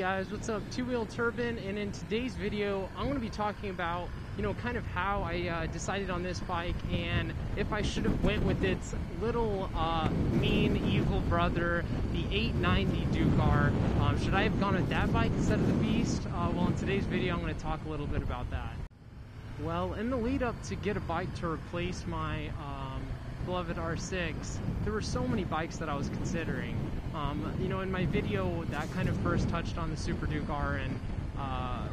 guys, what's up? Two-Wheel Turban, and in today's video I'm going to be talking about, kind of how I decided on this bike and if I should have went with its little mean evil brother, the 890 Duke R. Should I have gone with that bike instead of the Beast? Well, in today's video I'm going to talk a little bit about that. Well, in the lead up to get a bike to replace my beloved R6, there were so many bikes that I was considering. In my video that kind of first touched on the Super Duke R, and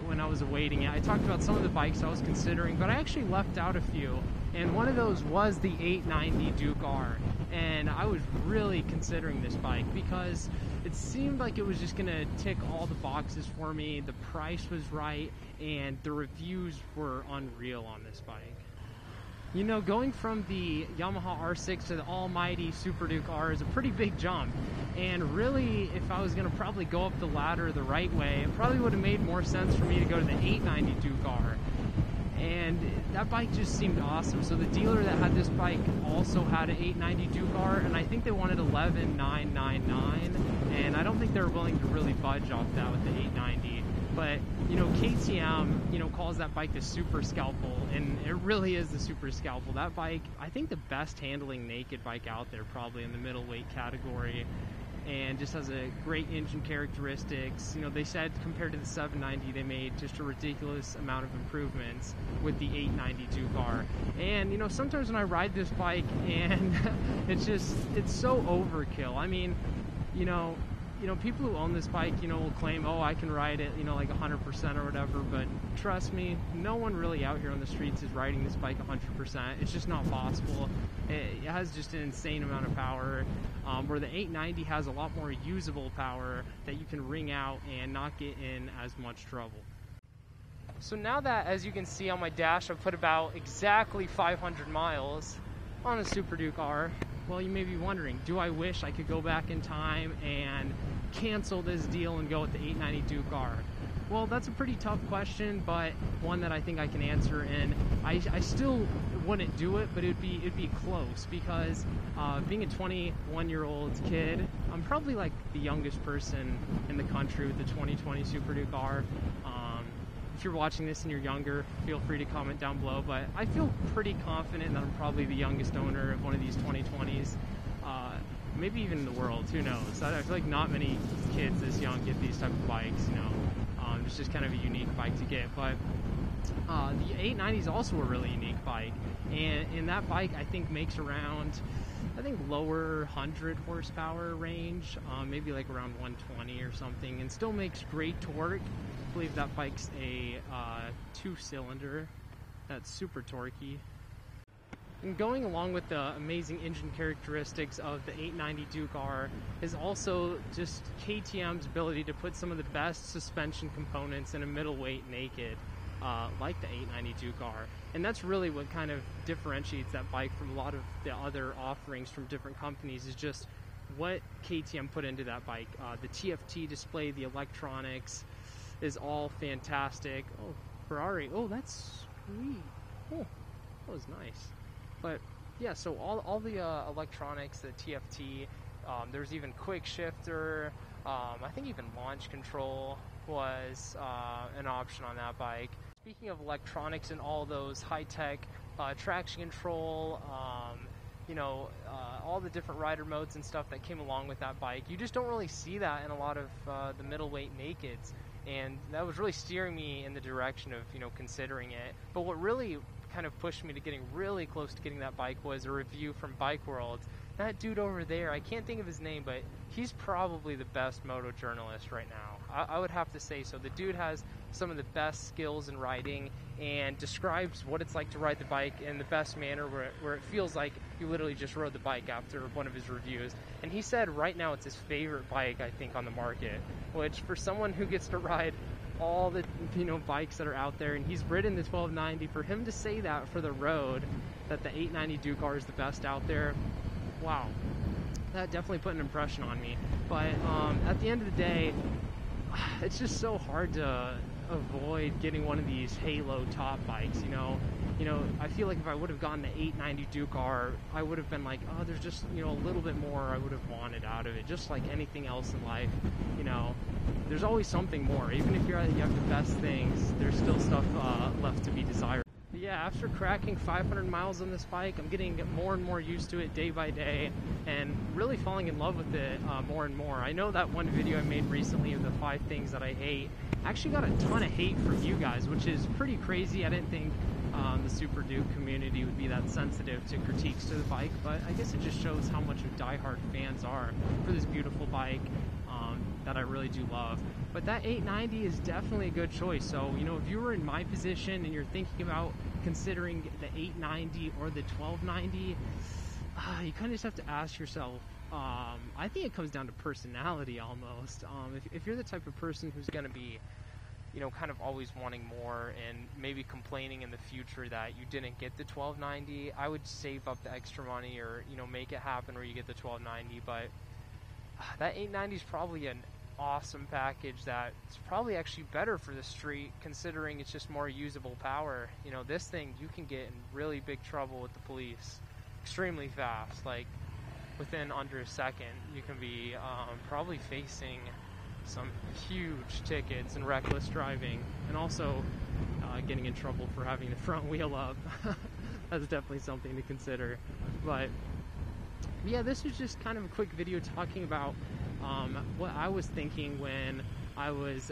when I was awaiting it, I talked about some of the bikes I was considering, but I actually left out a few, and one of those was the 890 Duke R. And I was really considering this bike because it seemed like it was just gonna tick all the boxes for me. The price was right, and the reviews were unreal on this bike. Going from the Yamaha R6 to the almighty Super Duke R is a pretty big jump. And really, if I was going to probably go up the ladder the right way, it probably would have made more sense for me to go to the 890 Duke R. And that bike just seemed awesome. So the dealer that had this bike also had an 890 Duke R, and I think they wanted 11,999. And I don't think they were willing to really budge off that with the 890. But, KTM, calls that bike the Super Scalpel, and it really is the Super Scalpel. That bike, I think the best handling naked bike out there, probably in the middleweight category, and just has a great engine characteristics. They said compared to the 790, they made just a ridiculous amount of improvements with the 890 Duke R. And, sometimes when I ride this bike and it's so overkill. I mean, people who own this bike, will claim, oh, I can ride it, like 100% or whatever, but trust me, no one really out here on the streets is riding this bike 100%. It's just not possible. It has just an insane amount of power, where the 890 has a lot more usable power that you can wring out and not get in as much trouble. So now that, as you can see on my dash, I've put about exactly 500 miles on a Super Duke R, well, you may be wondering, do I wish I could go back in time and cancel this deal and go with the 890 Duke R? Well, that's a pretty tough question, but one that I think I can answer, and I still wouldn't do it, but it'd be close, because being a 21-year-old kid, I'm probably like the youngest person in the country with the 2020 Super Duke R. If you're watching this and you're younger, feel free to comment down below, but I feel pretty confident that I'm probably the youngest owner of one of these 2020s, maybe even in the world, who knows. I feel like not many kids this young get these type of bikes, it's just kind of a unique bike to get. But the 890 is also a really unique bike, and that bike I think makes around, lower 100 horsepower range, maybe like around 120 or something, and still makes great torque. I believe that bike's a 2-cylinder that's super torquey. And going along with the amazing engine characteristics of the 890 Duke R is also just KTM's ability to put some of the best suspension components in a middleweight naked, like the 890 Duke R. And that's really what kind of differentiates that bike from a lot of the other offerings from different companies, is just what KTM put into that bike. The TFT display, the electronics is all fantastic. Oh, Ferrari. Oh, that's sweet. Oh, that was nice. But yeah, so all the electronics, the TFT, there's even quick shifter, I think even launch control was an option on that bike. Speaking of electronics and all those high-tech traction control, all the different rider modes and stuff that came along with that bike, you just don't really see that in a lot of the middleweight nakeds. And that was really steering me in the direction of, considering it. But what really kind of pushed me to getting really close to getting that bike was a review from Bike World. That dude over there, I can't think of his name, but he's probably the best moto journalist right now. I would have to say so. The dude has some of the best skills in riding and describes what it's like to ride the bike in the best manner, where it feels like you literally just rode the bike after one of his reviews. And he said right now it's his favorite bike, I think, on the market, which for someone who gets to ride all the bikes that are out there, and he's ridden the 1290, for him to say that for the road, that the 890 Duke R is the best out there, wow, that definitely put an impression on me. But at the end of the day, it's just so hard to avoid getting one of these halo top bikes. you know, I feel like if I would have gotten the 890 Duke R, I would have been like, oh, there's just, you know, a little bit more I would have wanted out of it. Just like anything else in life, you know, there's always something more. Even if you have the best things, there's still stuff left to be desired. But yeah, after cracking 500 miles on this bike, I'm getting more and more used to it day by day, and really falling in love with it more and more. I know that one video I made recently of the 5 things that I hate actually got a ton of hate from you guys, which is pretty crazy. I didn't think the Super Duke community would be that sensitive to critiques to the bike, but I guess it just shows how much of diehard fans are for this beautiful bike that I really do love. But that 890 is definitely a good choice. So, you know, if you were in my position and you're thinking about considering the 890 or the 1290, you kind of just have to ask yourself, I think it comes down to personality almost. If you're the type of person who's going to be, you know, kind of always wanting more and maybe complaining in the future that you didn't get the 1290, I would save up the extra money, or, you know, make it happen where you get the 1290. But that 890 is probably an awesome package that's probably actually better for the street, considering it's just more usable power. You know, this thing, you can get in really big trouble with the police extremely fast. Like within under a second, you can be probably facing some huge tickets and reckless driving, and also getting in trouble for having the front wheel up. That's definitely something to consider. But yeah, this was just kind of a quick video talking about what I was thinking when I was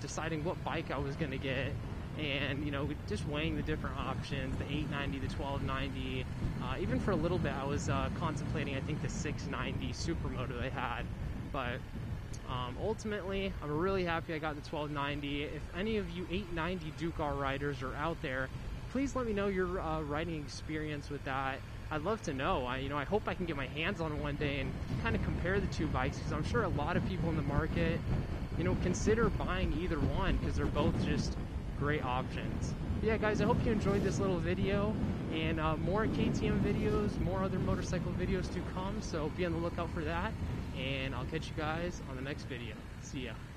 deciding what bike I was going to get, and, you know, just weighing the different options, the 890, the 1290. Even for a little bit I was contemplating, I think, the 690 Supermoto they had. But ultimately, I'm really happy I got the 1290. If any of you 890 Duke R riders are out there, please let me know your riding experience with that. I'd love to know. I hope I can get my hands on one day and kind of compare the two bikes, because I'm sure a lot of people in the market, you know, consider buying either one because they're both just great options. But yeah, guys, I hope you enjoyed this little video, and more KTM videos, more other motorcycle videos to come, so be on the lookout for that, and I'll catch you guys on the next video. See ya.